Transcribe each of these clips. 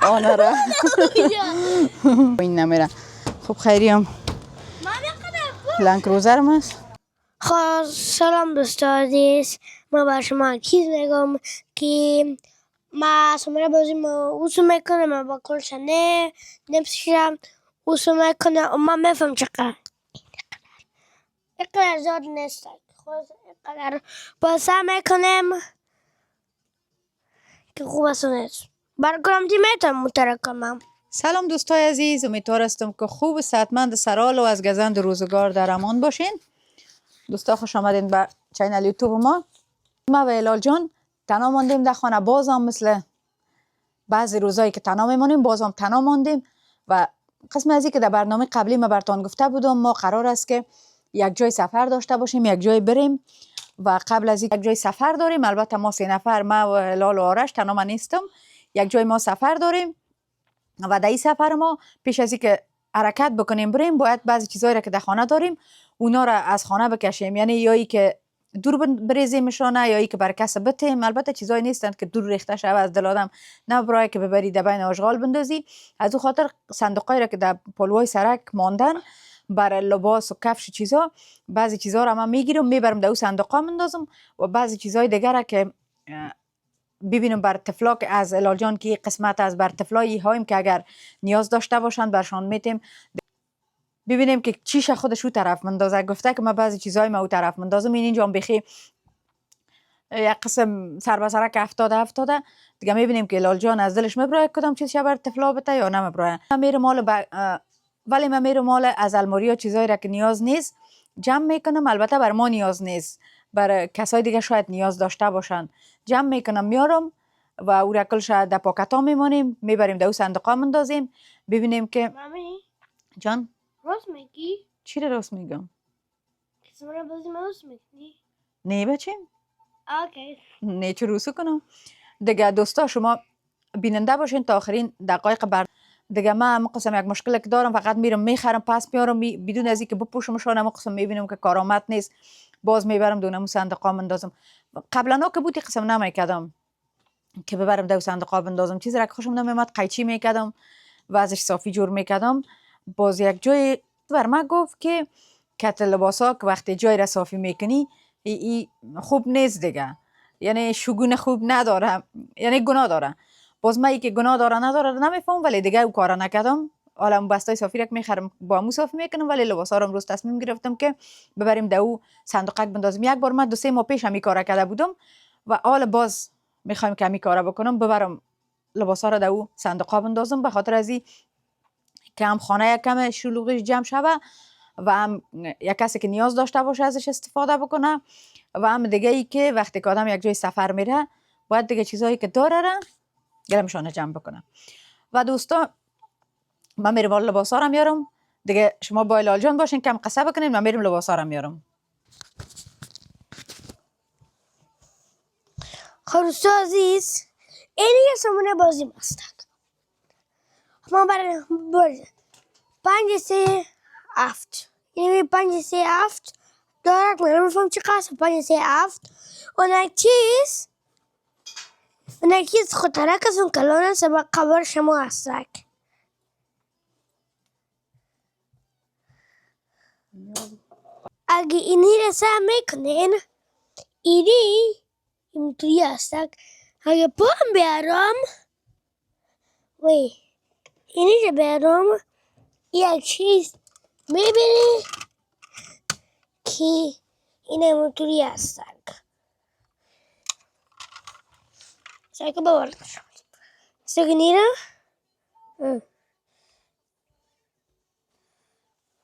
آنره این نمیره. خب خیلی هم لنکروزرم است. خب سلام دوستان عزیز، ما با شما چیز میگم که ما سمره بازی ما اوسو میکنه، ما با کلش نه نمیشم اوسو میکنه و ما میفهم چقدر اینقدر زاد نیست. خب اینقدر بازی میکنیم که خوب است نیست. برگرام میتونم مترکمم. سلام دوستای عزیز، امیدوار هستم که خوب صحتمند سرال و از گزند روزگار در امان باشین. دوستا خوش آمدین به چینل یوتیوب ما و هلال جان تنها ماندیم در خانه. باز هم مثل بعضی روزایی که تنها میمونیم باز هم تنها ماندیم و قسم از این که در برنامه قبلی ما براتون گفته بودم ما قرار است که یک جای سفر داشته باشیم، یک جای بریم و قبل از این یک جای سفر داریم. البته ما 3 نفر، ما و هلال و آرش، تنها من نیستم. یک جای ما سفر داریم و در این سفر ما پیش از این که حرکت بکنیم بریم باید بعضی چیزایی را که در خانه داریم اونا را از خانه بکشیم، یعنی یا ای که دور بریزیمشانه یا ای که بر کس بتیم. البته چیزایی نیستند که دور ریخته شوه از دل آدم، نه برای که ببری در بین آشغال بندازی. از او خاطر صندوقایی را که در پلوای سرک ماندن برای لباس و کفش چیزا، بعضی چیزا را من میگیرم میبرم در او صندوقا مندازم و بعضی چیزای دیگر را که ببینم بر طفلا که از هلال جان که قسمت از بر طفلایی هایم که اگر نیاز داشته باشند برشان میتیم ببینیم که چیش خودش او طرف مندازه. گفته که من بعضی چیزای ما او طرف مندازم. این اینجا بخی یک قسم سر به سرک افتاده دیگه میبینیم که هلال جان از دلش میبره کدام چیز بر طفلا بته یا نمیبره. میره مال ولی من میرم مال از الماری ها چیزایی را که نیاز نیست جمع میکنم. البته بر ما نیاز نیست، بر کسای دیگه شاید نیاز داشته باشن. جمع میکنم میارم و او را کلش در پاکت ها میمانیم میبریم در او صندوق ها مندازیم. ببینیم که مامی جان راست میگی؟ چی را راست میگم؟ سمره بازی ما راست میگی؟ نه بچیم اوکی. نه چه روسو کنم دیگه. دوستا شما بیننده باشین تا آخرین دقایق دیگه. من قسم یک مشکل که دارم فقط میرم میخرم پس میارم بدون از اینکه بپوشمشان. من قسم میبینم که کارآمد نیست باز میبرم دونم صندوقا مندازم. قبلا که بودی قسم نمیکردم که ببرم دو صندوقا بندازم. چیزی را که خوشم نمیاد قیچی میکردم و ازش صافی جور میکردم. باز یک جای بر من گفت که کت لباسا که وقتی جای را صافی میکنی ای خوب نیست دیگه، یعنی شگون خوب نداره، یعنی گناه داره. باز من ای که گناه داره نداره نمیفهم ولی دیگه او کارا نکردم. حالا بستای صافی را که میخرم با مو صافی میکنم ولی لباسا رو امروز تصمیم گرفتم که ببریم دو صندوقک بندازیم. یک بار من 2-3 ماه پیش هم این کارا کرده بودم و حالا باز میخوایم که می کارا بکنم ببرم لباسا رو در او صندوقا بندازم به خاطر از این که هم خانه یک کم شلوغش جمع شوه و هم یک کسی که نیاز داشته باشه ازش استفاده بکنه و هم دیگه ای که وقتی که آدم یک جای سفر میره باید دیگه چیزایی که داره را گلمشانه جمع بکنه. و دوستا من میرم لباسا رو میارم دیگه. شما با هلال جان باشین کم قصه بکنین. من میرم لباسا رو میارم. خب دوستان عزیز این یه سمونه بازی مستک ما برای 5-3-7 یعنی 5-3-7 دارک من نمیفهم چی قصد 5-3-7 اون چیز خطرک از اون کلانه سبب قبر شما هستک. اگه اینی رسه میکنین اینی اینطوری هستک. اگه پام بیارم اینی رو بیارم یک چیز میبینی که این اینطوری هستک. ساکه باورد شد ساکه نیره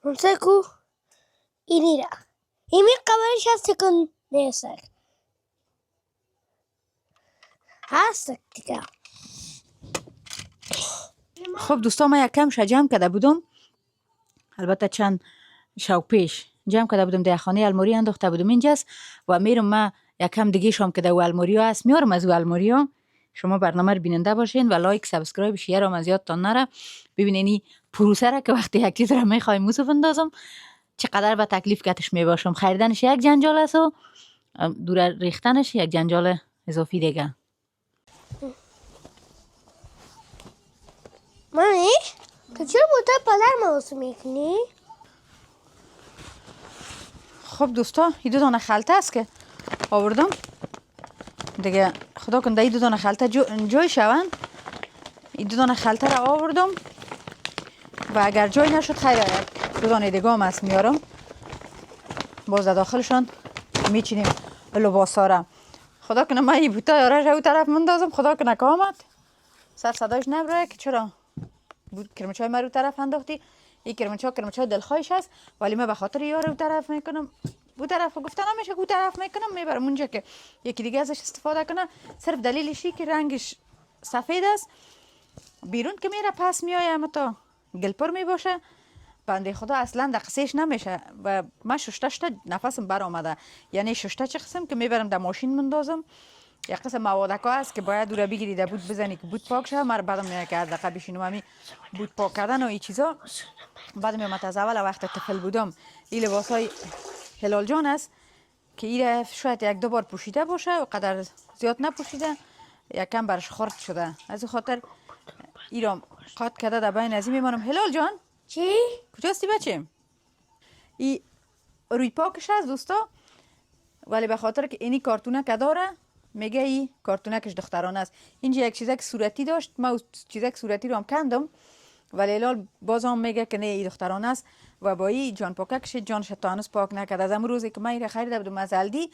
اون ساکو اینی را ایمی قبرش هست کن نیستک هستک دیگه. خب دوستا من یک کم جمع کرده بودم، البته چند شو پیش جمع کرده بودم در خانه الماری انداخته بودم اینجاست و میرم من یک کم دیگه شام که در الماری ها هست میارم از او الماری ها. شما برنامه رو بیننده باشین و لایک سابسکرایب شیر هم از یادتان نره. ببینین پروسه را که وقتی یک چیز را میخوایم موسف اندازم چقدر به تکلیف کتش میباشم. خریدنش یک جنجال است و دور ریختنش یک جنجال اضافی دیگه. مامی تو چرا بوته پدر موسم میکنی؟ خب دوستا این 2 دانه خلطه است که آوردم دیگه. خدا کنده این 2 دانه خلطه جای شون. این 2 دانه خلطه را آوردم و اگر جای نشد خیره 2 دانه دیگه هم هست میارم، باز در داخلشان میچینیم لباسا را. خدا کنه من این بوته یارش او طرف مندازم، خدا کنه که آمد صدایش نبره که چرا کرمچای من رو طرف انداختی. این کرمچای دلخواهش است، ولی من به خاطر یار رو طرف میکنم، او طرف گفتن نمیشه که او طرف میکنم، میبرم اونجا که یکی دیگه ازش استفاده کنه. صرف دلیلشی که رنگش سفید است، بیرون که میره پس میایه اما تا گلپر میباشه. بنده خدا اصلا در قصهش نمیشه و من ششتا نفسم بر آمده. یعنی ششتا چه قسم که میبرم در ماشین مندازم، یک قسم موادکا است که باید دو را بگیری در بود بزنی که بود پاک شه. من بعدم میاد که از دقیقه بشینم همی بود پاک کردن و این چیزا. بعد میامد از اول وقت طفل بودم این لباس های هلال جان است که این شاید 1-2 بار پوشیده باشه و قدر زیاد نپوشیده، یکم برش خرد شده، از خاطر ایرام قاط کرده در بین ازی میمانم. هلال جان چی؟ کجاستی بچه؟ این روی پاکش هست دوستا، ولی به خاطر که اینی کارتونه که داره میگه این کارتونکش دخترانه است. اینجا یک چیزک صورتی داشت، من چیزک صورتی رو هم کندم، ولی الان باز هم میگه که نه این دخترانه است و با این جان پاککش جانش تا هنوز پاک نکرد. از امروز روزی که من این خریده بودم از الدی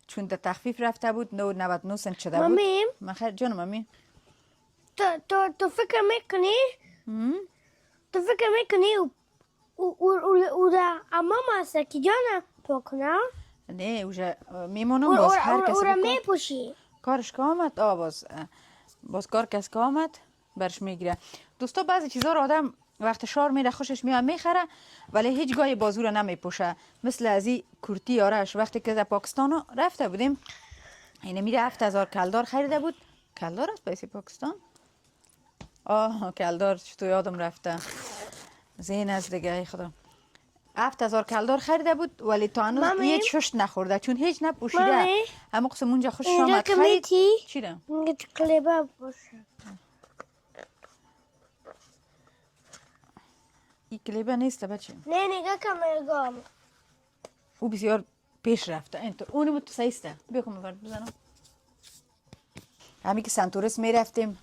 چون در تخفیف رفته بود 99 سنت شده بود. مامی من خیر جان مامی تو فکر میکنی؟ تو فکر میکنی او دا امام است که جانا پاکنه؟ نه اوجا میمونم باز هر کسی او را میپوشی کارش که آمد باز کار کس که آمد برش میگیره. دوستا بعضی چیزا رو آدم وقت شار میره خوشش میاد میخره، ولی هیچ گاهی بازو رو نمیپوشه. مثل از این کورتی آرش وقتی که در پاکستان رفته بودیم، اینه میره 7000 کلدار خریده بود. کلدار است پیسی پاکستان؟ کلدار چطور یادم رفته، زین از دیگه. ای خدا 7000 کلدار خریده بود ولی تا هنوز هیچ شش نخورده چون هیچ نپوشیده. اما قسم اونجا خوشش آمد خرید. چی ده؟ اینگه کلیبه باشه. این کلیبه نیست بچه. نه نگاه کامرگام او بسیار پیش رفته اینطور. اونی بود تو سایسته بیا کنم برد بزنم. همی که سنتورس میرفتیم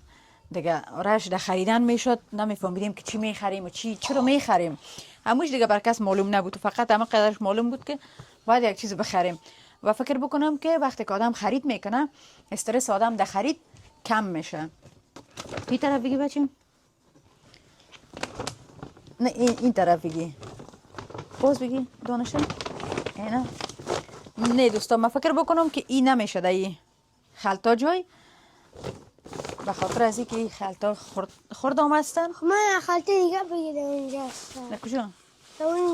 دیگه آرش در خریدن میشد، نمیفهمیدیم که چی میخریم و چرا میخریم. هموش دیگه بر کس معلوم نبود، فقط همه قدرش معلوم بود که باید یک چیز بخریم. و فکر بکنم که وقتی که آدم خرید میکنه استرس آدم در خرید کم میشه. این طرف بگی بچه؟ نه این طرف بگی، باز بگی دانشه اینا. نه دوستا من فکر بکنم که این نمیشه در خلطا جای، به خاطر از اینکه این خلطا خرد آمستن. من خلطه دیگه بگیرم اینجا هستم. نه کجا؟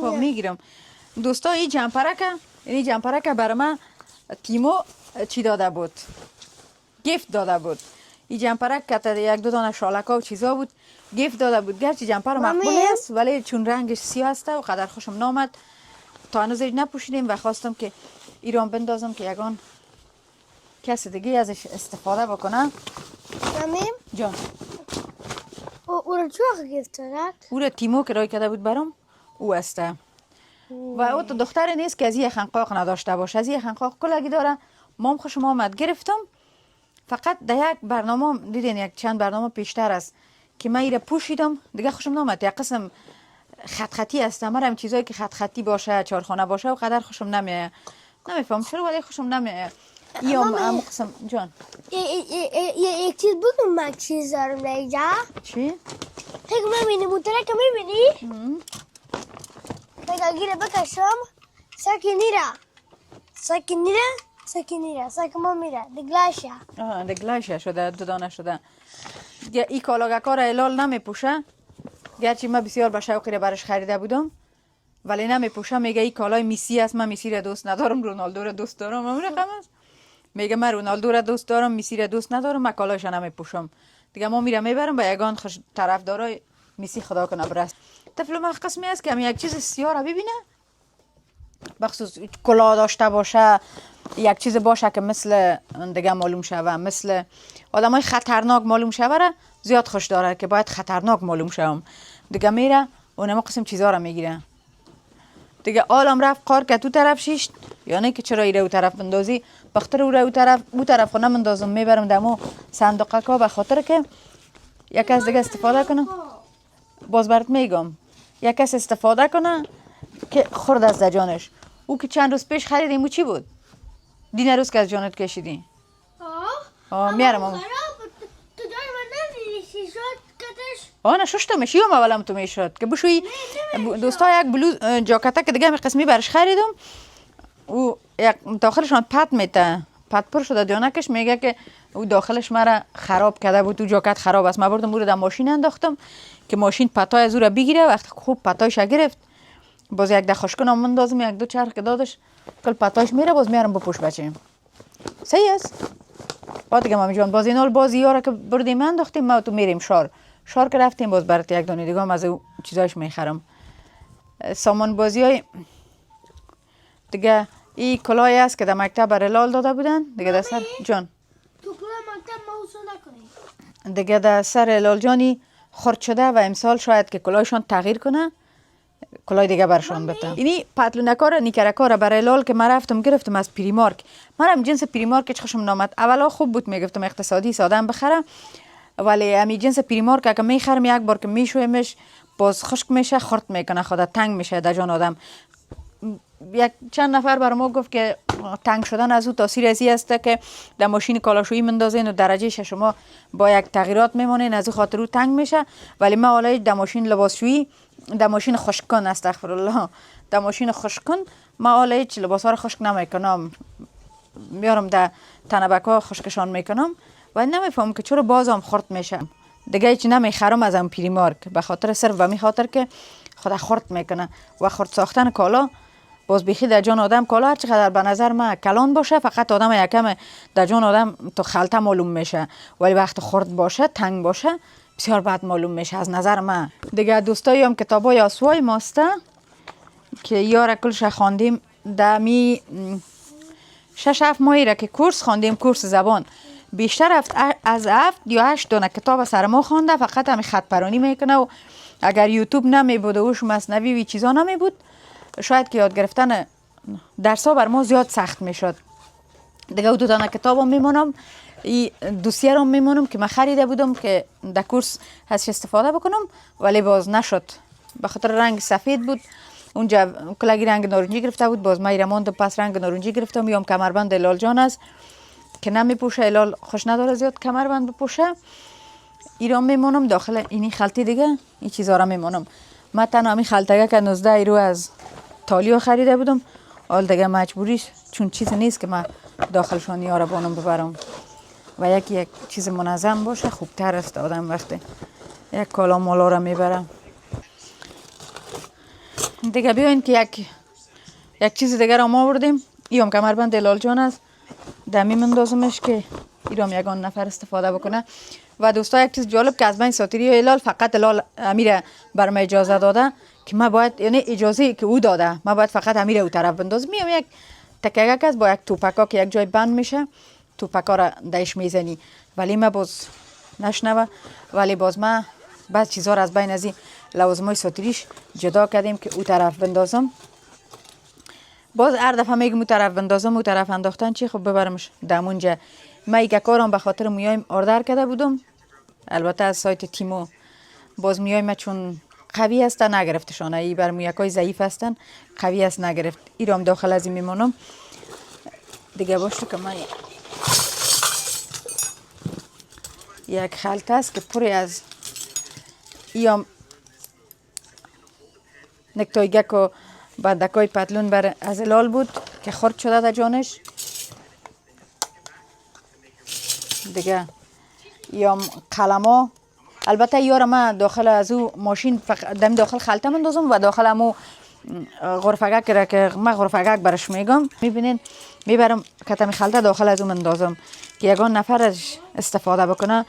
خب میگیرم. دوستا این جمپرکه برای من تیمو چی داده بود، گیفت داده بود. این جمپرک که 1-2 دانه شالکا و چیزا بود گیفت داده بود. گرچه جمپر مقبول است ولی چون رنگش سیاه است و قدر خوشم نامد تا هنوز نپوشیدیم و خواستم که ایران بندازم که یگان کسی دیگه ازش استفاده بکنه. مامی جان او را چه وقت گیفت داد؟ او را تیمو کرای کرده بود برام او است و او تو دختر نیست که از یه خنقاق نداشته باشه. از یه خنقاق کلگی داره. مام خوشم آمد گرفتم. فقط در یک برنامه دیدین یک چند برنامه پیشتر است که من ایره پوشیدم دیگه خوشم نامد. یک قسم خط خطی است. مرم چیزایی که خط خطی باشه چارخانه باشه و قدر خوشم نمیاد. نمیفهم چرا ولی خوشم نمیاد. هم قسم جان یک چیز بگم من چیز دارم اینجا. چی؟ فکر میبینی موترک میبینی؟ فکر گیره بکشم ساکی ما میره دگلاشا. دگلاشا شده 2 دانه شده. این کالاگکا را الال نمیپوشه، گرچه من بسیار به شوقی برش خریده بودم ولی نمیپوشه. میگه این کالای میسی است، من میسی را دوست ندارم، رونالدو را دوست دارم. اون رقم است. میگه من رونالدو را دوست دارم، میسی را دوست ندارم، من کالایش نمیپوشم. دیگه ما میرم میبرم به یگان طرفدارای میسی خدا کنه برست. طفل من قسمی است که هم یک چیز سیاه را ببینه، بخصوص کلاه داشته باشه، یک چیز باشه که مثل دیگه معلوم شوه، مثل آدمای خطرناک معلوم شوه را زیاد خوش داره که باید خطرناک معلوم شوم. دیگه میره اونم قسم چیزا رو میگیره. دیگه آلم رفت قار که تو طرف شیشت، یعنی که چرا ایره او طرف بندازی، بخاطر او طرف خونه مندازم میبرم دمو صندوق کا، به خاطر که یک کس دیگه استفاده کنه. باز برات میگم یک کس استفاده کنه که خورد از جانش. او که چند روز پیش خریدیم او چی بود؟ دین روز که از جانت کشیدی. میارم تو جای من نمیدیشی شد کتش. نه ششتم میشی و اولم تو میشد که بشوی دوستا یک بلوز جاکته که دیگه می قسمی برش خریدم و یک داخلشان پت میته پت پر شده دیانکش میگه که او داخلش مرا خراب کرده بود، تو جاکت خراب است. من بردم او رو در ماشین انداختم که ماشین پتای از او را بگیره. وقتی خوب پتایش گرفت باز یک دخوش کنم مندازم یک دو چرخ که دادش کل پتایش میره باز میارم بپوش بچه صحیح است. بعد دیگه مامی جان باز اینال بازی یارا که بردیم انداختیم ما تو میریم شار که رفتیم باز برات یک دونه دیگه هم از او چیزایش میخرم. سامان بازی های دیگه این کلاهی است که در مکتب برای لال داده بودن دیگه در سر جان تو کلاه مکتب موضوع نکنی دیگه در سر لال جانی خرد شده و امسال شاید که کلاهشان تغییر کنه کلاه دیگه برشان بده. اینی پتلونکار نیکرکار برای لال که من رفتم گرفتم از پریمارک. منم جنس پریمارک هیچ خوشم نامد. اولا خوب بود میگفتم اقتصادی ساده بخرم، ولی امی جنس پریمارک اگه میخرم یک بار که میشویمش باز خشک میشه خرد میکنه خودت تنگ میشه در جان آدم. یک چند نفر بر ما گفت که تنگ شدن از او تاثیر ازی است که در ماشین کالاشویی مندازین و درجه شما با یک تغییرات میمونین از او خاطر او تنگ میشه. ولی من حالا در ماشین لباسشویی در ماشین خشک کن استغفر الله در ماشین خشک کن من حالا هیچ لباسا رو خشک نمیکنم میارم در تنبکا خشکشان میکنم و نمیفهم که چرا بازم خرد میشه. دیگه هیچ نمیخرم از ام پریمارک به خاطر صرف به می خاطر که خدا خرد میکنه و خرد ساختن کالا باز بیخی در جان آدم کالا هر چقدر به نظر من کلان باشه فقط آدم یکم در جان آدم تو خلطه معلوم میشه، ولی وقت خرد باشه تنگ باشه بسیار بد معلوم میشه از نظر من. دیگه دوستایی هم کتابای آسوای ماسته که یاره کلش خواندیم در می 6-7 ماهی را که کورس خواندیم کورس زبان بیشتر از 7 یا 8 دونه کتاب سر ما خوانده فقط همین خط پرانی میکنه و اگر یوتیوب نمی بود و اوش مثنوی و چیزا نمی بود شاید که یاد گرفتن درسا بر ما زیاد سخت میشد. دیگه دو دانه کتابم میمونم این دوسیه رو میمونم که من خریده بودم که در کورس هست استفاده بکنم ولی باز نشد به خاطر رنگ سفید بود اونجا کلگی رنگ نارنجی گرفته بود باز من ماند پس رنگ نارنجی گرفتم. میام کمربند لال جان است که نمیپوشه لال خوش نداره زیاد کمربند بپوشه ایران میمونم داخل اینی خلطی دیگه این چیزا رو میمونم. من تنها همین خلطه که 19 ایرو از تالیو خریده بودم حال دیگه مجبوریش چون چیز نیست که من داخلشان یارا بانم ببرم و یک چیز منظم باشه خوبتر است آدم وقتی یک کالا مالا را میبرم. دیگه بیاین که یک چیز دیگه را ما بردیم ایام کمربند لال جان است دمی مندازمش که ایرام یگان نفر استفاده بکنه. و دوستا یک چیز جالب که از بین ساتیری و هلال فقط هلال امیر برام اجازه داده که ما باید یعنی اجازه که او داده ما باید فقط امیر او طرف بندازم. میام یک تکیه است با یک توپکا که یک جای بند میشه توپکا را دایش میزنی ولی ما باز نشنوه ولی باز ما بعض چیزا را از بین از این لوازمای ساتیریش جدا کردیم که او طرف بندازم. باز هر دفعه میگم او طرف بندازم او طرف انداختن چی خب ببرمش دمونجا. من یک کارم به خاطر مویایم آردر کرده بودم البته از سایت تیمو باز مویایم چون قوی هستن نگرفتشان ای بر مویکای ضعیف هستن قوی است نگرفت ایرام داخل از این میمونم دیگه باشه که من یک خلطه است که پری از ایام نکتایگک و بندکای پتلون بر از هلال بود که خرد شده در جانش. دیگه یا قلما البته یار من داخل از او ماشین دم داخل خلطه مندازم و داخل امو غرفگک را که من غرفگک برش میگم میبینین میبرم کتم خلطه داخل از او مندازم که یگان نفر از استفاده بکنه.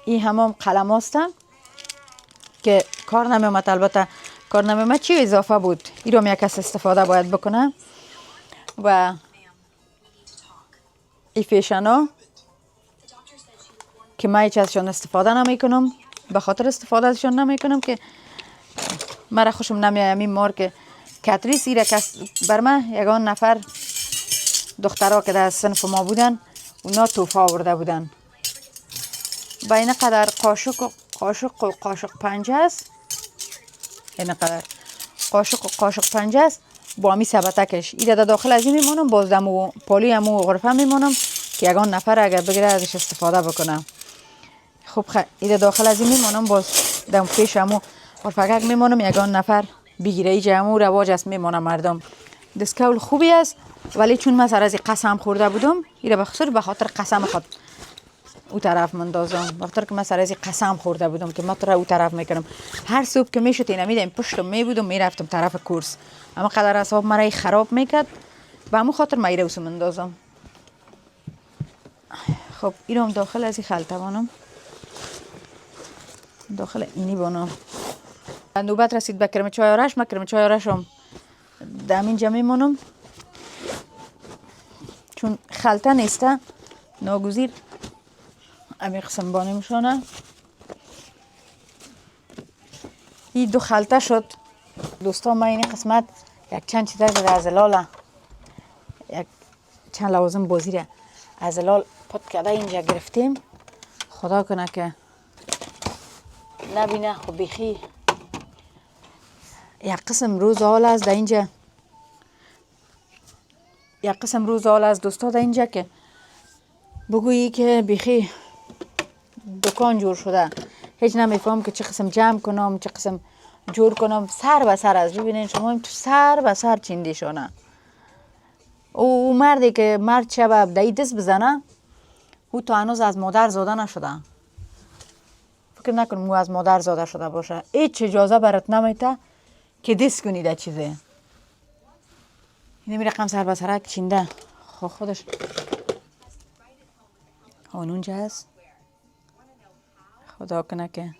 این همام قلم هستم که کار نمیومد البته کار نمیومد چی اضافه بود این رو یک کس استفاده باید بکنه. و این فیشنا که من هیچ ازشان استفاده نمی کنم. به خاطر استفاده ازشان نمی کنم که مرا خوشم نمیاد این مارک کاتریس. ایره که بر من یگان نفر دخترها که در صنف ما بودن اونا توفا آورده بودن. با این قدر قاشق پنجه است. این قدر قاشق پنجه است با همی سبتکش. ایره در داخل از این میمونم. باز دمو پالی همو غرفه میمونم که یگان نفر اگر بگیره ازش استفاده بکنم. خب ایره داخل از این میمونم. باز دم پیش همو غرفه میمونم یگان نفر بگیره. ایجا همو رواج است میمونم مردم. دستکول خوبی است ولی چون من سر از قسم خورده بودم ایره بخصوص به خاطر قسم خود او طرف مندازم. وقتی که من سر از قسم خورده بودم که من تو را او طرف میکنم. هر صبح که میشد اینا میدم پشتم میبودم میرفتم طرف کورس. اما قدر اصاب مرا خراب میکرد به همون خاطر من ایره مندازم. خب ایرم داخل از این خلطه بانم. داخل اینی بانم. نوبت رسید به کرم چای آرش. من کرم چای آرشم دم اینجا میمونم چون خلطه نیسته ناگزیر امی قسم بانی میشانه. این دو خلطه شد دوستان. من این قسمت یک چند چیز در ازلاله یک چند لوازم بازیره ازلال پت کرده اینجا گرفتیم. خدا کنه که نبینه. خب بیخی یک قسم روز حال است در اینجا. یک قسم روز حال است دوستا در اینجا که بگویی که بیخی دکان جور شده. هیچ نمیفهم که چه قسم جمع کنم چه قسم جور کنم. سر به سر است. ببینین شما این تو سر به سر چیندیشانه. او مردی که مرد شب دایی دست بزنه او تا هنوز از مادر زاده نشده. فکر نکنم او از مادر زاده شده باشه. هیچ اجازه برات نمیده که دست کنی در چیزه. اینه می رقم سر به سرک چینده. خودش اونجا هست. خدا کنه که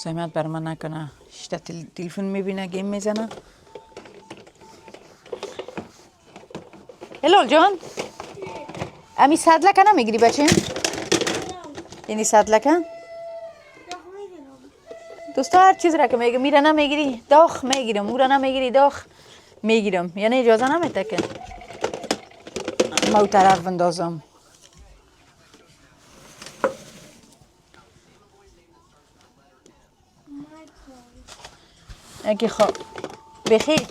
زحمت بر من نکنه. شتا تلفن میبینه گیم میزنه. هلال جان امی صدلکه نمیگیری بچه؟ اینی صدلکه؟ دوستا هر چیز را که میگه میره نمیگیری داخ میگیرم. او را نمیگیری داخ میگیرم. یعنی اجازه نمیده که ما او طرف بندازم. اگه خب بخیر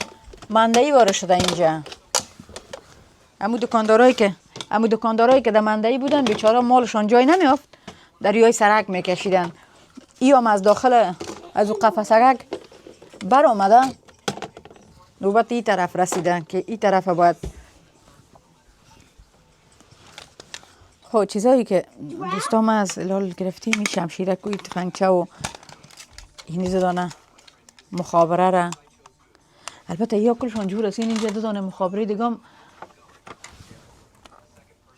مندهی وارد شده اینجا. امو دکاندارایی که در مندهی بودن بیچاره مالشان جای نمیافت در یای سرک میکشیدن. ای هم از داخل از او قفسک بر آمده نوبت این طرف رسیدن که این طرف باید. خب چیزایی که دوستام از الهال گرفتیم این شمشیرک و این تفنگچه و این زدانه مخابره را. البته یا کلشان جور است. اینجا دو دانه مخابره دیگم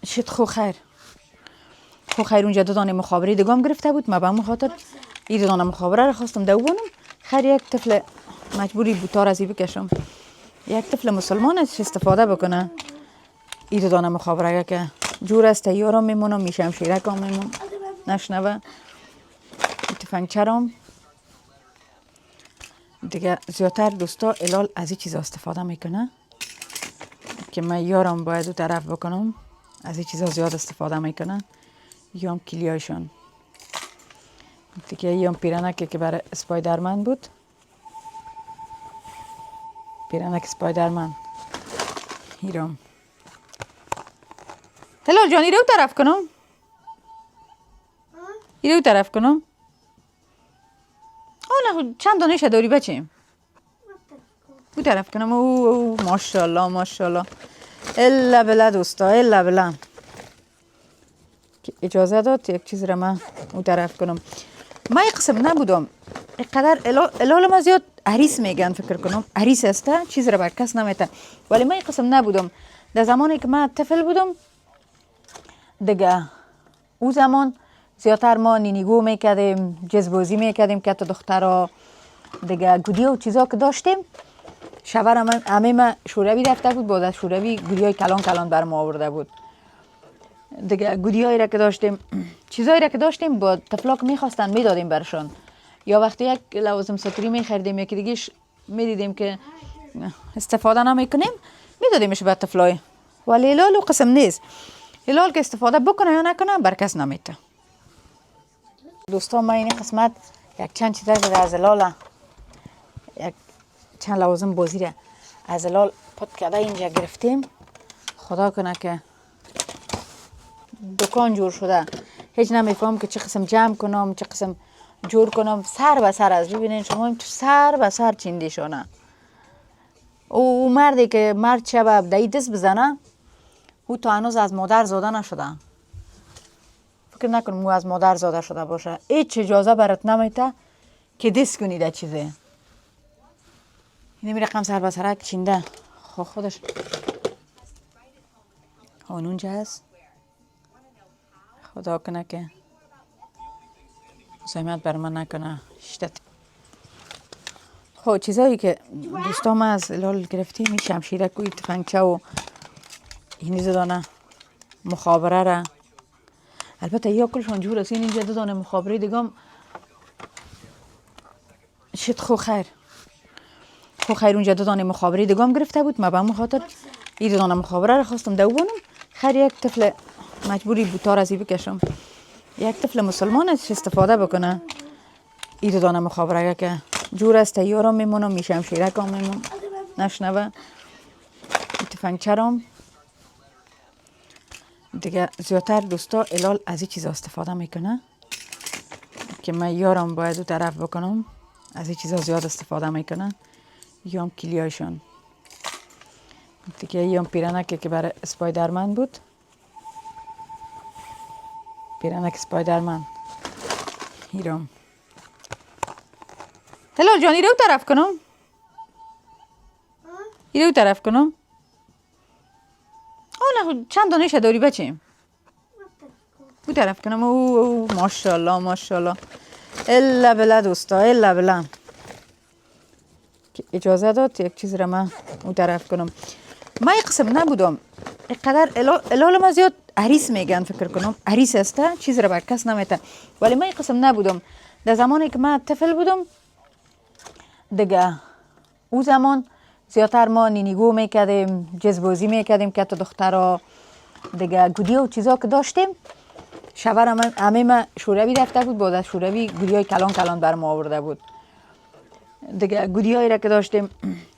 شد. خو خیر اونجا دو دانه مخابره دیگم گرفته بود. من به همون خاطر این دو دانه مخابره را خواستم دو بانم. خیر یک طفل مجبوری بوتار ازی بکشم. یک طفل مسلمان ازش استفاده بکنه. این دو دانه مخابره که جور است یارم میمونم میشم شیرکم میمونم نشنوه. تفنگچه رام دیگه زیادتر دوستا الال از این چیزا استفاده میکنه که من یارم باید دو طرف بکنم. از این چیزا زیاد استفاده میکنه. یام کلیایشان دیگه. یام پیرنکی که برای اسپایدرمن بود. پیرنک اسپایدرمن هیرام. هلال جان ایرو طرف کنم. ایرو طرف کنم. نه چند دانش داری بچیم. او طرف کنم. او ماشاءالله الا بلا دوستا الا بلا که اجازه داد یک چیز را من او طرف کنم. من یک قسم نبودم اینقدر الال ما زیاد عریس میگن فکر کنم عریس است چیز را بر کس نمیتن. ولی من یک قسم نبودم. در زمانی که من طفل بودم دیگه او زمان زیادتر ما نینیگو میکردیم جزبازی میکردیم که تا دخترها دیگه گودی و چیزا که داشتیم. شوهرم همه ما شوروی رفته بود. بعد از شوروی گودی های کلان بر ما آورده بود. دیگه گودیایی را که داشتیم، چیزایی را که داشتیم با طفلا که میخواستن میدادیم برشان. یا وقتی یک لوازم سطوری میخریدیم یکی دیگهش میدیدیم که استفاده نمیکنیم میدادیمش به طفلای. ولی هلال و قسم نیست. هلال که استفاده بکنه یا نکنه بر کس نمیته. دوستان ما این قسمت یک چند چیز از هلال، یک چند لوازم بازی را از هلال پت کرده اینجا گرفتیم. خدا کنه که دکان جور شده. هیچ نمیفهم که چه قسم جمع کنم، چه قسم جور کنم. سر به سر از ببینین شما تو سر به سر چیندیشانه. او مردی که مرد شب دایی دست بزنه او تا هنوز از مادر زاده نشده. فکر نکنم او از مادر زاده شده باشه. هیچ اجازه برات نمیته که دست کنی در چیزه. این رقم سر به سرک چینده. خودش اونجا هست. خدا کنه که زحمت بر من نکنه. شدت خب چیزایی که دوستام از هلال گرفتیم این شمشیرک و تفنگچه و این دانه مخابره را. البته یا کلشان جور است. اینجا دو دانه مخابره دیگم شد. خو خیر اونجا دو دانه مخابره دیگم گرفته بود. ما به همون خاطر این دو دانه مخابره را خواستم دوانم. خیر یک طفل مجبوری بوتار ازی بکشم. یک طفل مسلمان ازش استفاده بکنه. این دو دانه مخابره که جور است تیارم میمونم میشم شیرکم میمونم نشنوه. تفنگچه رام دیگه زیادتر دوستا هلال از این چیزا استفاده میکنه که من یارم باید دو طرف بکنم. از این چیزا زیاد استفاده میکنه. یام کلیایشان دیگه. یام پیرنک که برای اسپایدرمن بود. پیرنک اسپایدرمن ایرام. هلال جان ایرو طرف کنم. ایرو طرف کنم. نه چند دانش داری بچیم. بو طرف کنم. او ماشاءالله. الا بلا دوستا الا بلا. اجازه داد یک چیز را من اون طرف کنم. من یک قسم نبودم. اینقدر هلال ما زیاد عریس میگن فکر کنم. عریس است چیز را بر کس نمیته. ولی من یک قسم نبودم. در زمانی که من طفل بودم دیگه او زمان زیادتر ما نینیگو میکردیم، جزبازی میکردیم که تا دخترها دیگه گودی و چیزا که داشتیم. شوهرم همه ما شوروی رفته بود. بعد از شوروی گودی های کلان بر ما آورده بود. دیگه گودی هایی را که داشتیم،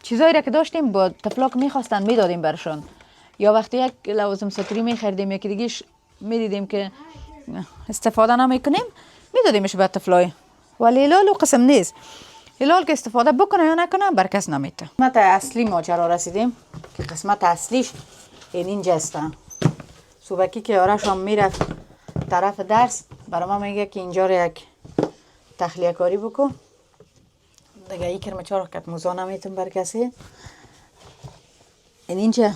چیزایی را که داشتیم با طفلا که میخواستن میدادیم برشان. یا وقتی یک لوازم سطوری میخریدیم یکی دیگهش میدیدیم که استفاده نمیکنیم میدادیمش به طفلای. ولی هلال و قسم نیست. هلال که استفاده بکنه یا نکنه بر کس نمیته. قسمت اصلی ماجرا رسیدیم که قسمت اصلیش اینجا است. صبحکی که آرشم میرفت طرف درس برای ما میگه که اینجا رو یک تخلیه کاری بکن. دیگه این کرمچار که موزا نمیتون بر کسی. اینجا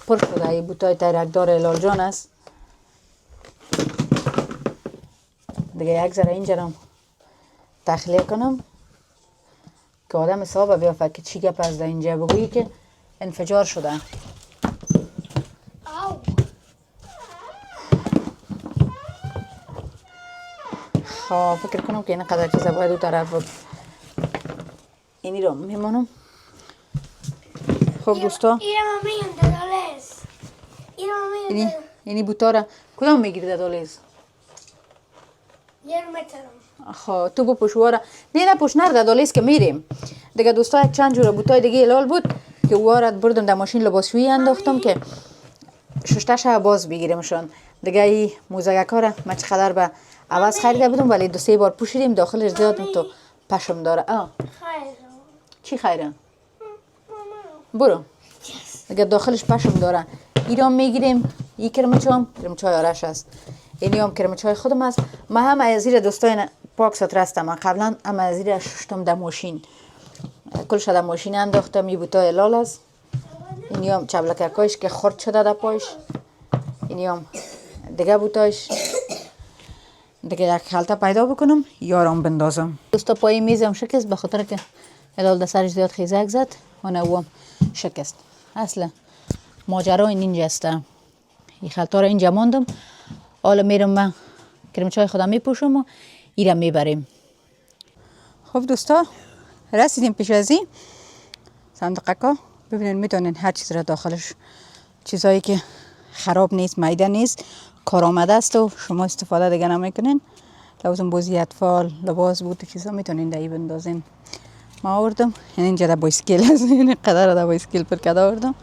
پر شده ای بوتای تیرکدار هلال جان است. دیگه یک ذره اینجا رو تخلیه کنم که آدم حساب بیافت که چی گپ از اینجا بگویی که انفجار شده. خب فکر کنم که این قدر چیزا باید دو طرف اینی رو میمونم. خب دوستا اینی بوتا را کدام میگیرده دالیز؟ خب تو بپوشواره. نه پوش نرده دالیز که میریم دیگه. دوستا یک چند جور بوتای دیگه هلال بود که وارد بردم در ماشین لباسشویی انداختم که ششتش باز بگیریمشان. دیگه این موزگکا را من چقدر به عوض خریده بودم ولی 2-3 بار پوشیدیم. داخلش زیاد تو پشم داره. چی خیره؟ برو دیگه داخلش پشم داره. ایران میگیریم. این کرمچای آرش است. اینی هم کرمچای خودم است. من هم از زیر دوستای پاک ساتر هستم. من قبلا هم از زیر ششتم در ماشین کلش در ماشین انداختم. این بوتای هلال است. اینی هم چبلککایش که خرد شده در پایش. اینی هم دیگه بوتایش. دیگه یک خلطه پیدا بکنم یارم بندازم. دوستا پای میزم شکست به خاطر که هلال در سرش زیاد خیزک زد. اونه اوام شکست. اصلا ماجرا اینجا است. این خلطه را اینجا ماندم. حالا میرم من کرم چای خودم میپوشم و ایرم میبریم. خب دوستا رسیدیم پیش از این صندوقکا. ببینید میتونین هر چیز را داخلش، چیزایی که خراب نیست، میده نیست، کارآمد است و شما استفاده دیگه نمیکنین. لازم بازی اطفال، لباس بود و چیزا میتونین دایی بندازین. ما آوردم اینجا در بایسکل است، این قدر در بایسکل پر کده آوردم.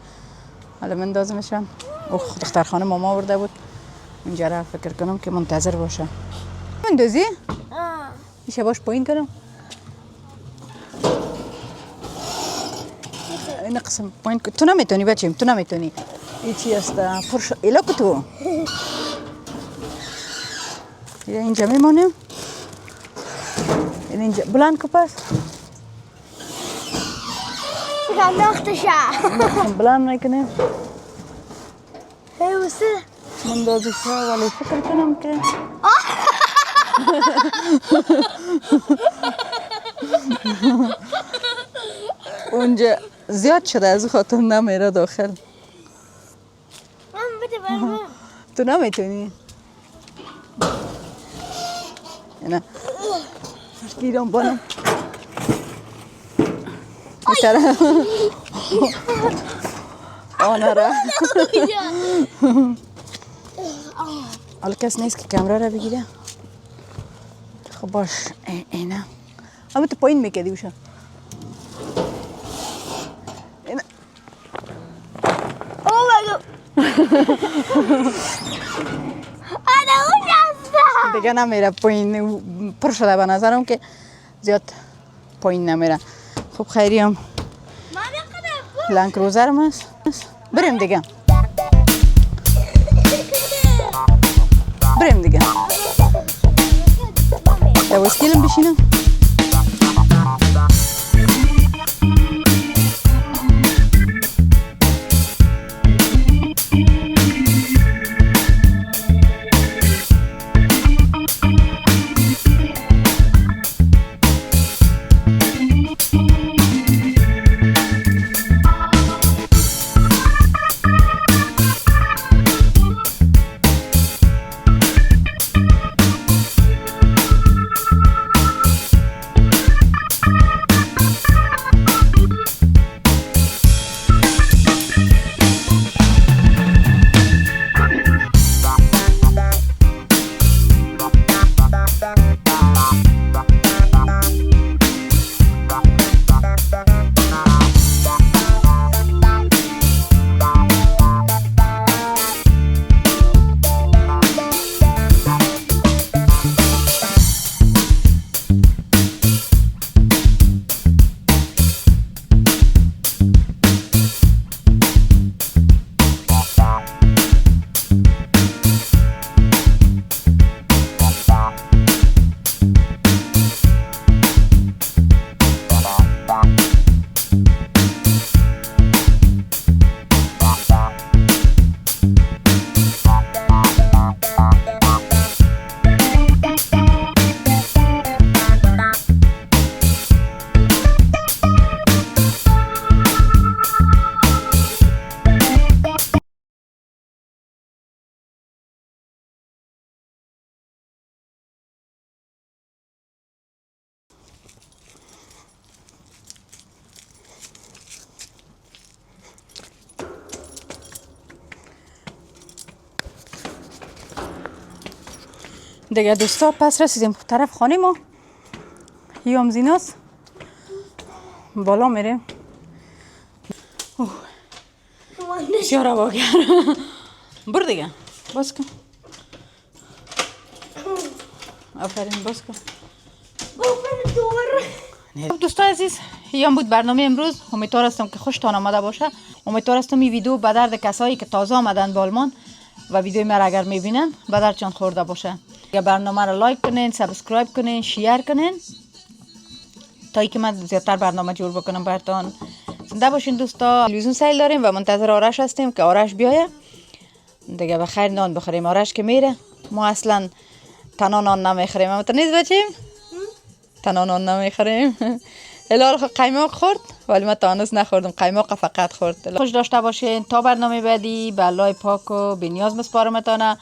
حالا مندازمشم. اوه دخترخانه ماما آورده بود اینجا را، فکر کنم که منتظر باشه. مندازی؟ میشه باش پایین کنم. این قسم پایین تو نمیتونی بچیم، تو نمیتونی. این چی است؟ پرش ایلا که تو اینجا میمونیم. اینجا بلند که پس نختشه بلند میکنیم. واسه مندازش ولی فکر کنم که اونجا زیاد شده از خاطر نمیره داخل. بده برم. تو نمیتونی. نه گیرم بانم بیچاره آنه را. حالا کس نیست که کامرا را بگیره. خب باش اینه اما تو پایین میکردی بشه. دیگه نمیره پایین، پر شده به نظرم که زیاد پایین نمیره. خب خیلی هم لنگ کروزرم هست. بریم دیگه، بریم دیگه. یا بایسکلم بشینم. دیگه دوستا پس رسیدیم طرف خانه ما. یوم زیناست بالا میریم. بسیار هواگر. بر دیگه باز کن. آفرین باز کن. دوستا عزیز یوم بود برنامه امروز. امیدوار هستم که خوشتان آمده باشه. امیدوار هستم این ویدیو به درد کسایی که تازه آمدن به آلمان و ویدیو مرا اگر میبینن به دردشان خورده باشه. یا برنامه رو لایک کنین، سابسکرایب کنین، شیر کنین تا ای که من زیادتر برنامه جور بکنم براتون. زنده باشین دوستا. تلویزیون سیل داریم و منتظر آرش هستیم که آرش بیایه دیگه به خیر نان بخوریم. آرش که میره ما اصلا تنها نان نمیخوریم. اما تو نیست بچیم تنها نان نمیخوریم. هلال قیماق خورد ولی من تا هنوز نخوردم، قیماق فقط خورد. خوش داشته باشین تا برنامه بعدی. به الله پاک و بی نیاز مسپارمتانه.